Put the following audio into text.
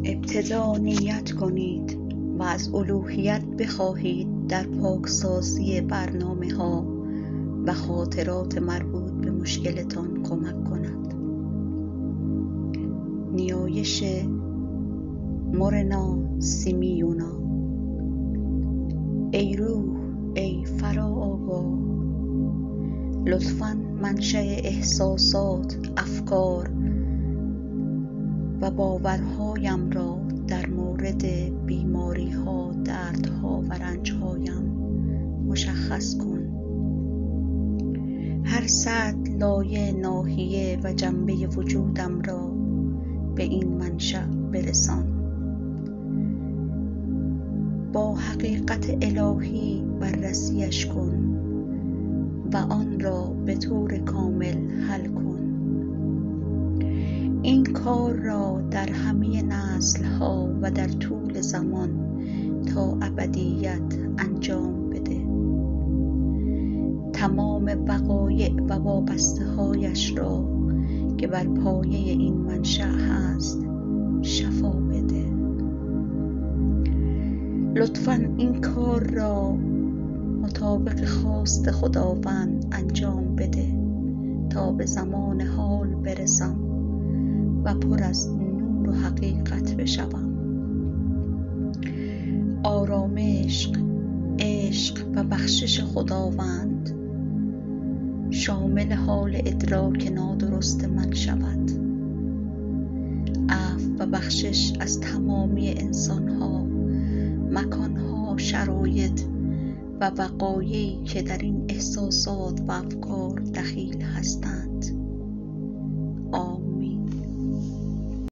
ابتدا نیت کنید و از الوهیت بخواهید در پاکسازی برنامه‌ها و خاطرات مربوط به مشکلتان کمک کند. نیایش مورنا سیمیونا. ای روح، ای فراآگاه، لطفاً منشأ احساسات، افکار و باورهایم را در مورد بیماری‌ها، دردها و رنج‌هایم مشخص کن. هر سطح، لایه، ناحیه و جنبه وجودم را به این منشأ برسان. با حقیقت الهی بررسیش کن و آن را به طور کامل حل کن. این کار را در همه نسل‌ها و در طول زمان تا ابدیت انجام بده. تمام وقایع و وابسته‌هایش را که بر پایه این منشأ هست شفا بده. لطفاً این کار را مطابق خواست خداوند انجام بده تا به زمان حال برسم و پر از نور و حقیقت بشوم. آرامش، عشق و بخشش خداوند شامل حال ادراک نادرست من شود. عفو و بخشش از تمامی انسانها، مکانها، شرایط و وقایعی که در این احساسات و افکار دخیل هستند.